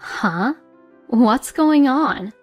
Huh? What's going on?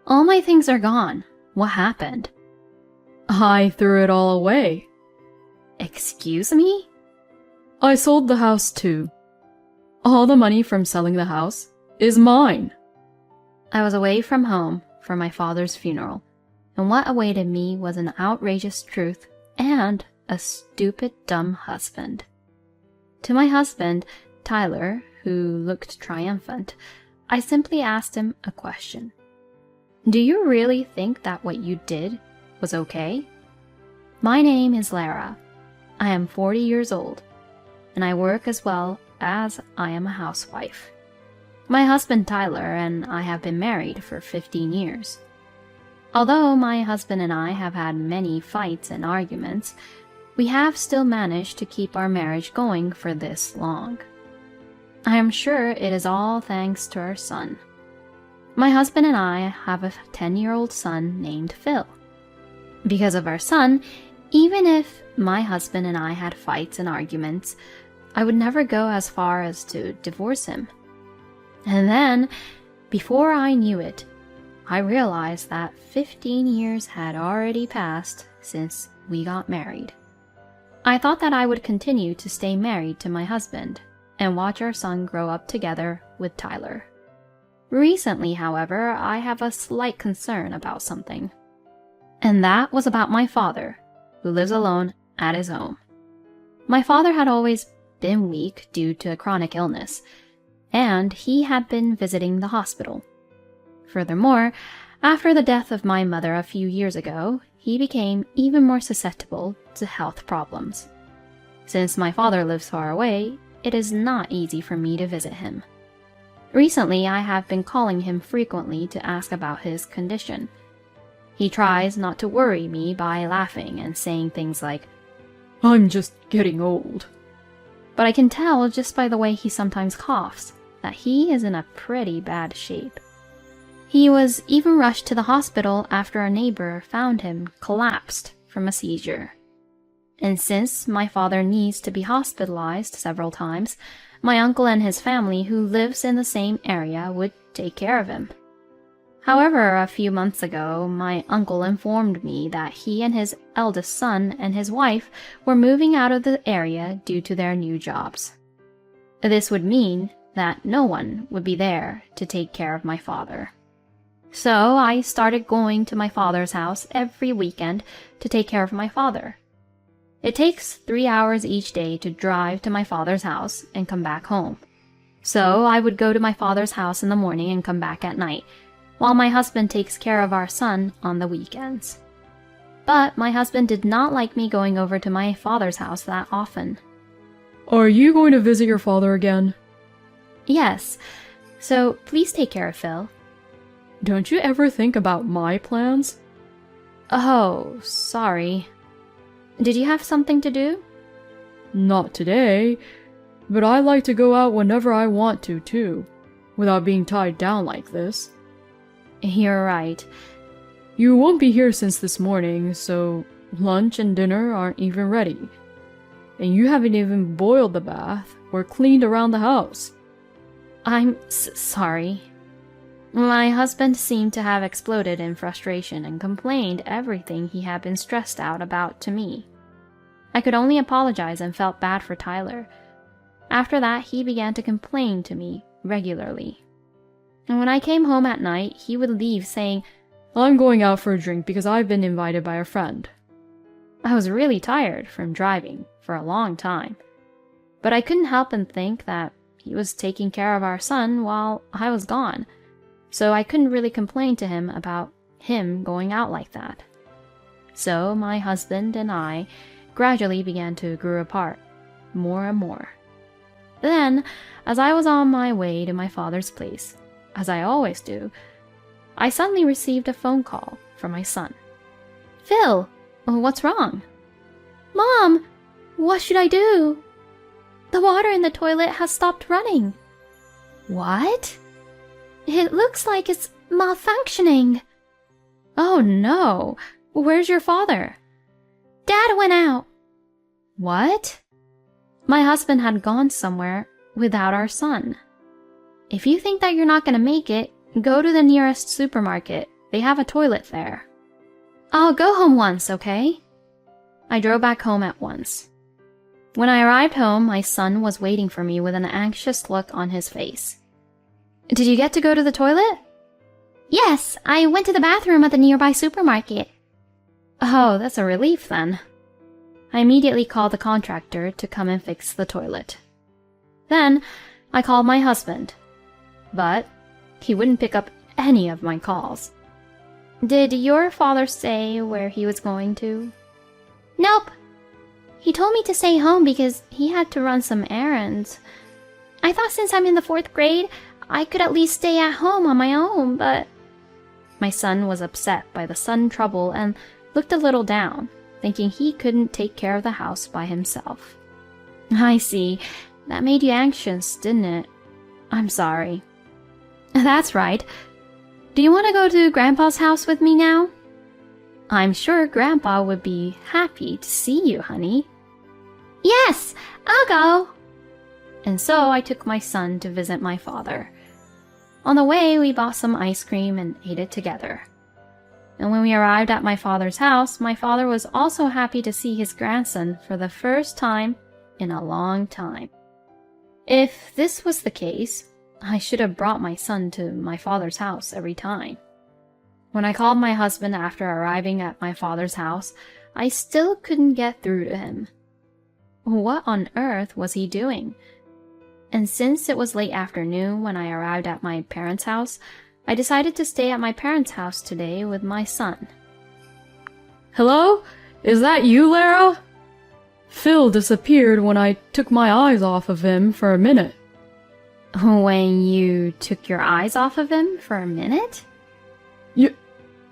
All my things are gone. What happened? I threw it all away. Excuse me? I sold the house too. All the money from selling the house is mine. I was away from home for my father's funeral, and what awaited me was an outrageous truth and a stupid, dumb husband. To my husband, Tyler, who looked triumphant, I simply asked him a question. Do you really think that what you did was okay? My name is Lara. I am 40 years old, and I work as well as I am a housewife. My husband Tyler and I have been married for 15 years. Although my husband and I have had many fights and arguments, we have still managed to keep our marriage going for this long. I am sure it is all thanks to our son. My husband and I have a 10-year-old son named Phil. Because of our son, even if my husband and I had fights and arguments, I would never go as far as to divorce him. And then, before I knew it, I realized that 15 years had already passed since we got married. I thought that I would continue to stay married to my husband and watch our son grow up together with Tyler. Recently, however, I have a slight concern about something. And that was about my father, who lives alone at his home. My father had always been weak due to a chronic illness, and he had been visiting the hospital. Furthermore, after the death of my mother a few years ago, he became even more susceptible to health problems. Since my father lives far away, it is not easy for me to visit him. Recently, I have been calling him frequently to ask about his condition. He tries not to worry me by laughing and saying things like, I'm just getting old. But I can tell just by the way he sometimes coughs that he is in a pretty bad shape. He was even rushed to the hospital after a neighbor found him collapsed from a seizure. And since my father needs to be hospitalized several times, my uncle and his family, who lives in the same area, would take care of him. However, a few months ago, my uncle informed me that he and his eldest son and his wife were moving out of the area due to their new jobs. This would mean that no one would be there to take care of my father. So I started going to my father's house every weekend to take care of my father. It takes 3 hours each day to drive to my father's house and come back home. So I would go to my father's house in the morning and come back at night, while my husband takes care of our son on the weekends. But my husband did not like me going over to my father's house that often. Are you going to visit your father again? Yes, so please take care of Phil. Don't you ever think about my plans? Oh, sorry. Did you have something to do? Not today, but I like to go out whenever I want to, too, without being tied down like this. You're right. You won't be here since this morning, so lunch and dinner aren't even ready. And you haven't even boiled the bath or cleaned around the house. I'm sorry. My husband seemed to have exploded in frustration and complained everything he had been stressed out about to me. I could only apologize and felt bad for Tyler. After that, he began to complain to me regularly. And when I came home at night, he would leave saying, I'm going out for a drink because I've been invited by a friend. I was really tired from driving for a long time, but I couldn't help but think that he was taking care of our son while I was gone, so I couldn't really complain to him about him going out like that. So my husband and I gradually began to grow apart, more and more. Then, as I was on my way to my father's place, as I always do, I suddenly received a phone call from my son. Phil, what's wrong? Mom, what should I do? The water in the toilet has stopped running. What? It looks like it's malfunctioning. Oh no, where's your father? Dad went out. What? My husband had gone somewhere without our son. If you think that you're not gonna make it, go to the nearest supermarket. They have a toilet there. I'll go home once, okay? I drove back home at once. When I arrived home, my son was waiting for me with an anxious look on his face. Did you get to go to the toilet? Yes, I went to the bathroom at the nearby supermarket. Oh, that's a relief then. I immediately called the contractor to come and fix the toilet. Then, I called my husband, but he wouldn't pick up any of my calls. Did your father say where he was going to? Nope. He told me to stay home because he had to run some errands. I thought since I'm in the 4th grade, I could at least stay at home on my own, but... My son was upset by the sudden trouble and looked a little down, thinking he couldn't take care of the house by himself. I see. That made you anxious, didn't it? I'm sorry. That's right. Do you want to go to Grandpa's house with me now? I'm sure Grandpa would be happy to see you, honey. Yes, I'll go. And so I took my son to visit my father. On the way, we bought some ice cream and ate it together. And when we arrived at my father's house, my father was also happy to see his grandson for the first time in a long time. If this was the case, I should have brought my son to my father's house every time. When I called my husband after arriving at my father's house, I still couldn't get through to him. What on earth was he doing? And since it was late afternoon when I arrived at my parents' house, I decided to stay at my parents' house today with my son. Hello? Is that you, Lara? Phil disappeared when I took my eyes off of him for a minute. When you took your eyes off of him for a minute?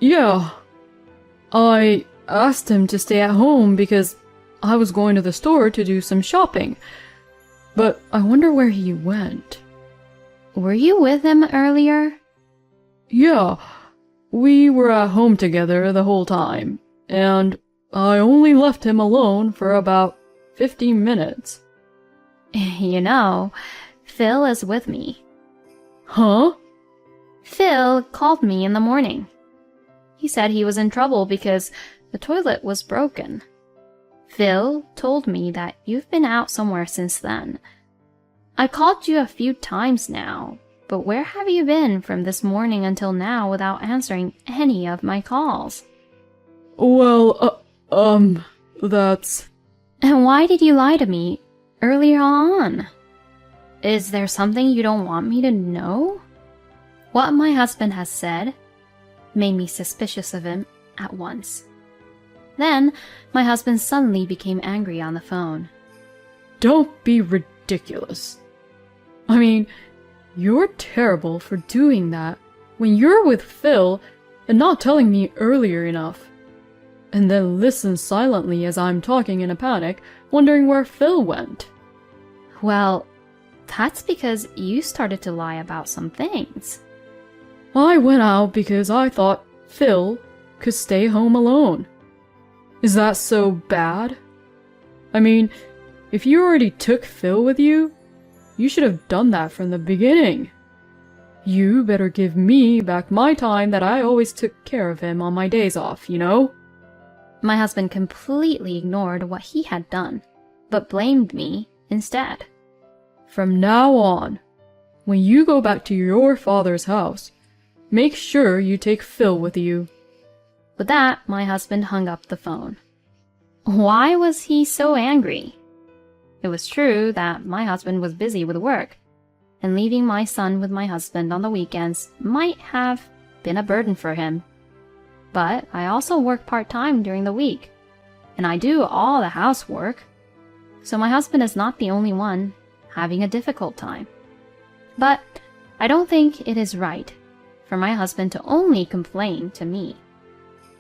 Yeah. I asked him to stay at home because I was going to the store to do some shopping. But I wonder where he went. Were you with him earlier? Yeah, we were at home together the whole time, and I only left him alone for about 15 minutes. You know, Phil is with me. Huh? Phil called me in the morning. He said he was in trouble because the toilet was broken. Phil told me that you've been out somewhere since then. I called you a few times now, but where have you been from this morning until now without answering any of my calls? Well, that's... And why did you lie to me earlier on? Is there something you don't want me to know? What my husband has said made me suspicious of him at once. Then, my husband suddenly became angry on the phone. Don't be ridiculous. I mean, you're terrible for doing that when you're with Phil and not telling me earlier enough. And then listen silently as I'm talking in a panic, wondering where Phil went. Well, that's because you started to lie about some things. I went out because I thought Phil could stay home alone. Is that so bad? I mean, if you already took Phil with you, you should have done that from the beginning. You better give me back my time that I always took care of him on my days off, you know? My husband completely ignored what he had done, but blamed me instead. From now on, when you go back to your father's house, make sure you take Phil with you. With that, my husband hung up the phone. Why was he so angry? It was true that my husband was busy with work, and leaving my son with my husband on the weekends might have been a burden for him. But I also work part-time during the week, and I do all the housework, so my husband is not the only one having a difficult time. But I don't think it is right for my husband to only complain to me.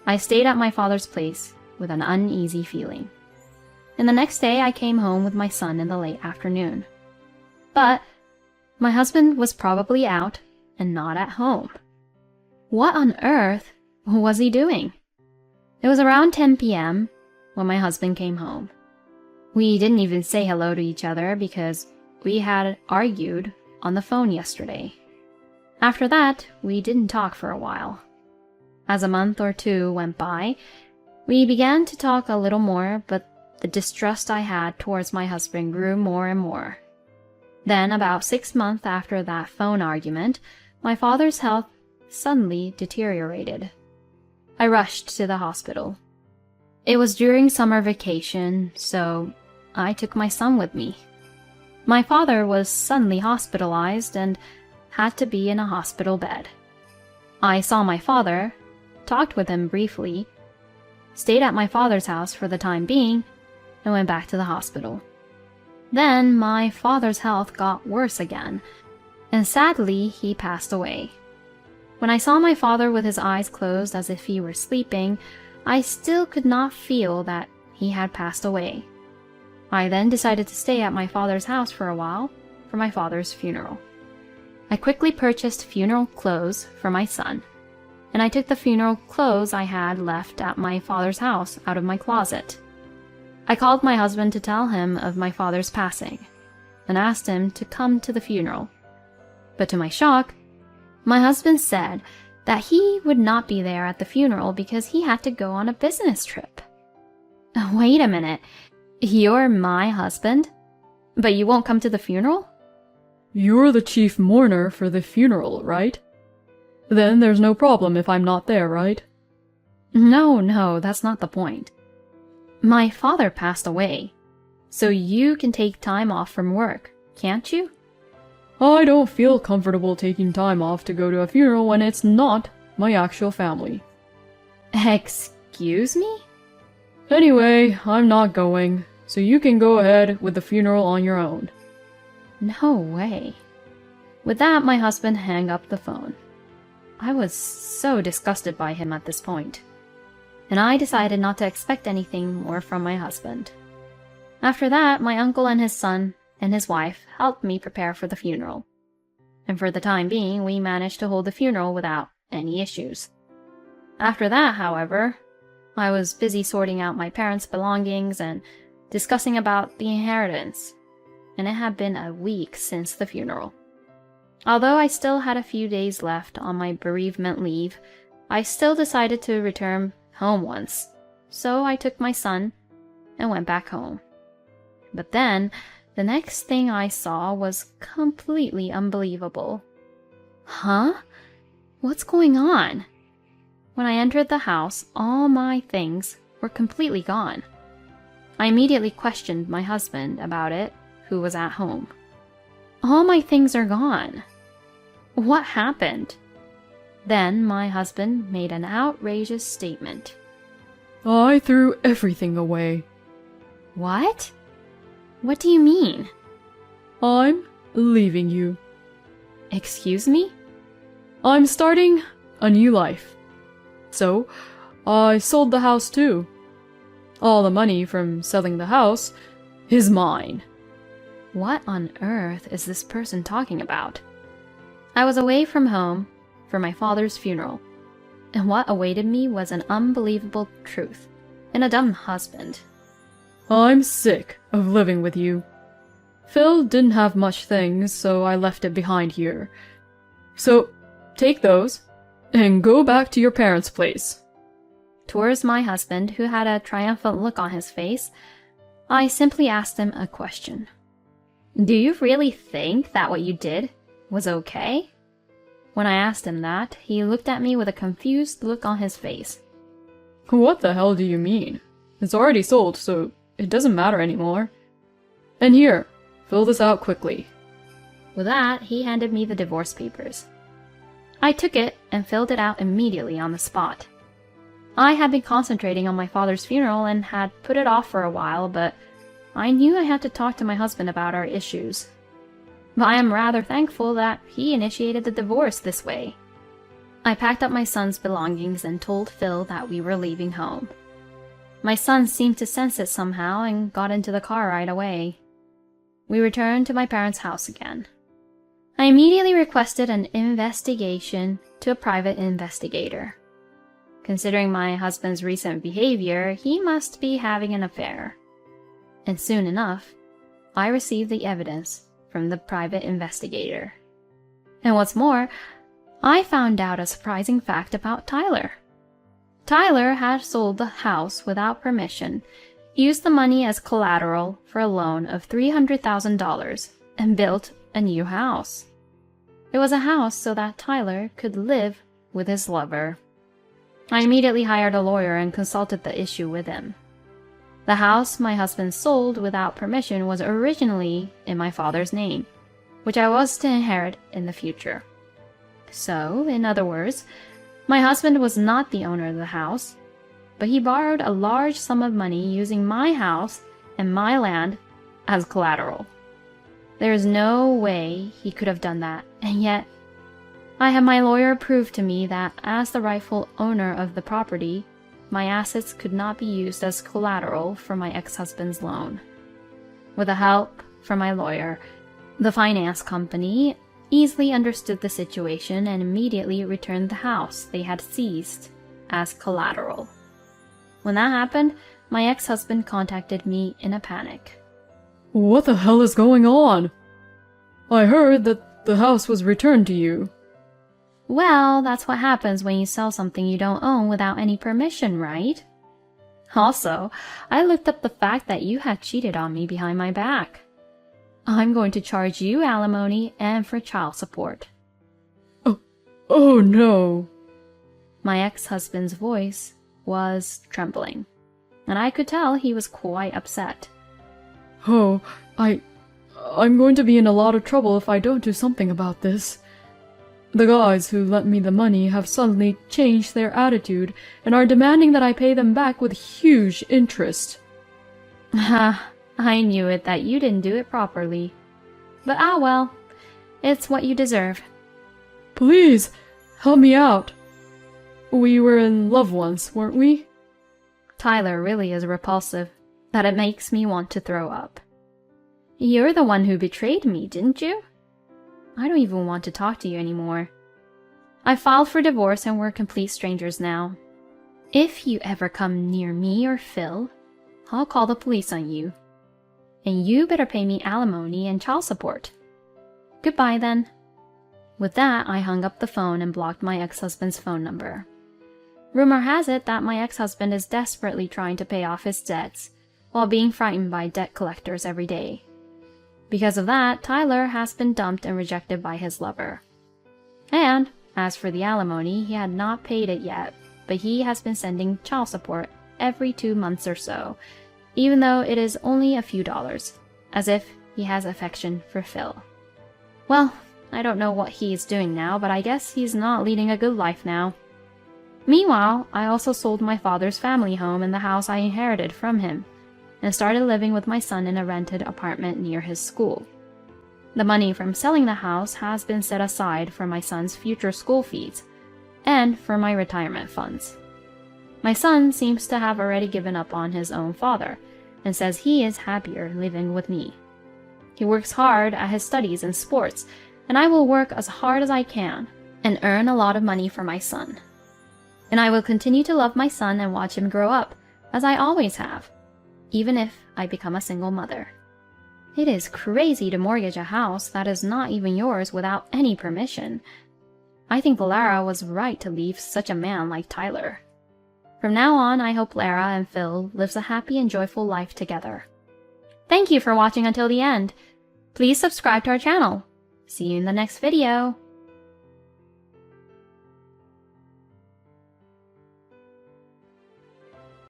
I stayed at my father's place with an uneasy feeling. And the next day I came home with my son in the late afternoon. But my husband was probably out and not at home. What on earth was he doing? It was around 10 p.m. when my husband came home. We didn't even say hello to each other because we had argued on the phone yesterday. After that, we didn't talk for a while. As a month or two went by, we began to talk a little more, but the distrust I had towards my husband grew more and more. Then, about 6 months after that phone argument, my father's health suddenly deteriorated. I rushed to the hospital. It was during summer vacation, so I took my son with me. My father was suddenly hospitalized and had to be in a hospital bed. I saw my father, talked with him briefly, stayed at my father's house for the time being, and went back to the hospital. Then my father's health got worse again, and sadly he passed away. When I saw my father with his eyes closed as if he were sleeping, I still could not feel that he had passed away. I then decided to stay at my father's house for a while for my father's funeral. I quickly purchased funeral clothes for my son, and I took the funeral clothes I had left at my father's house out of my closet. I called my husband to tell him of my father's passing, and asked him to come to the funeral. But to my shock, my husband said that he would not be there at the funeral because he had to go on a business trip. Wait a minute, you're my husband, but you won't come to the funeral? You're the chief mourner for the funeral, right? Then there's no problem if I'm not there, right? No, that's not the point. My father passed away, so you can take time off from work, can't you? I don't feel comfortable taking time off to go to a funeral when it's not my actual family. Excuse me? Anyway, I'm not going, so you can go ahead with the funeral on your own. No way. With that, my husband hung up the phone. I was so disgusted by him at this point, and I decided not to expect anything more from my husband. After that, my uncle and his son and his wife helped me prepare for the funeral, and for the time being, we managed to hold the funeral without any issues. After that, however, I was busy sorting out my parents' belongings and discussing about the inheritance, and it had been a week since the funeral. Although I still had a few days left on my bereavement leave, I still decided to return home once, so I took my son and went back home. But then, the next thing I saw was completely unbelievable. Huh? What's going on? When I entered the house, all my things were completely gone. I immediately questioned my husband about it, who was at home. All my things are gone. What happened? Then my husband made an outrageous statement. I threw everything away. What? What do you mean? I'm leaving you. Excuse me? I'm starting a new life. So, I sold the house too. All the money from selling the house is mine. What on earth is this person talking about? I was away from home for my father's funeral, and what awaited me was an unbelievable truth and a dumb husband. I'm sick of living with you. Phil didn't have much things, so I left it behind here. So, take those, and go back to your parents' place. Towards my husband, who had a triumphant look on his face, I simply asked him a question. Do you really think that what you did was okay? When I asked him that, he looked at me with a confused look on his face. What the hell do you mean? It's already sold, so it doesn't matter anymore. And here, fill this out quickly. With that, he handed me the divorce papers. I took it and filled it out immediately on the spot. I had been concentrating on my father's funeral and had put it off for a while, but I knew I had to talk to my husband about our issues. But I am rather thankful that he initiated the divorce this way. I packed up my son's belongings and told Phil that we were leaving home. My son seemed to sense it somehow and got into the car right away. We returned to my parents' house again. I immediately requested an investigation to a private investigator. Considering my husband's recent behavior, he must be having an affair. And soon enough, I received the evidence from the private investigator. And what's more, I found out a surprising fact about Tyler. Tyler had sold the house without permission, used the money as collateral for a loan of $300,000, and built a new house. It was a house so that Tyler could live with his lover. I immediately hired a lawyer and consulted the issue with him. The house my husband sold without permission was originally in my father's name, which I was to inherit in the future. So, in other words, my husband was not the owner of the house, but he borrowed a large sum of money using my house and my land as collateral. There is no way he could have done that, and yet I had my lawyer prove to me that as the rightful owner of the property, my assets could not be used as collateral for my ex-husband's loan. With the help from my lawyer, the finance company easily understood the situation and immediately returned the house they had seized as collateral. When that happened, my ex-husband contacted me in a panic. What the hell is going on? I heard that the house was returned to you. Well, that's what happens when you sell something you don't own without any permission, right? Also, I looked up the fact that you had cheated on me behind my back. I'm going to charge you alimony and for child support. Oh no. My ex-husband's voice was trembling, and I could tell he was quite upset. Oh, I'm going to be in a lot of trouble if I don't do something about this. The guys who lent me the money have suddenly changed their attitude and are demanding that I pay them back with huge interest. I knew it that you didn't do it properly. But well, it's what you deserve. Please, help me out. We were in love once, weren't we? Tyler really is repulsive, that it makes me want to throw up. You're the one who betrayed me, didn't you? I don't even want to talk to you anymore. I filed for divorce and we're complete strangers now. If you ever come near me or Phil, I'll call the police on you. And you better pay me alimony and child support. Goodbye then. With that, I hung up the phone and blocked my ex-husband's phone number. Rumor has it that my ex-husband is desperately trying to pay off his debts, while being frightened by debt collectors every day. Because of that, Tyler has been dumped and rejected by his lover. And, as for the alimony, he had not paid it yet, but he has been sending child support every 2 months or so, even though it is only a few dollars, as if he has affection for Phil. Well, I don't know what he is doing now, but I guess he's not leading a good life now. Meanwhile, I also sold my father's family home and the house I inherited from him, and started living with my son in a rented apartment near his school. The money from selling the house has been set aside for my son's future school fees, and for my retirement funds. My son seems to have already given up on his own father, and says he is happier living with me. He works hard at his studies and sports, and I will work as hard as I can, and earn a lot of money for my son. And I will continue to love my son and watch him grow up, as I always have, even if I become a single mother. It is crazy to mortgage a house that is not even yours without any permission. I think Lara was right to leave such a man like Tyler. From now on, I hope Lara and Phil lives a happy and joyful life together. Thank you for watching until the end. Please subscribe to our channel. See you in the next video.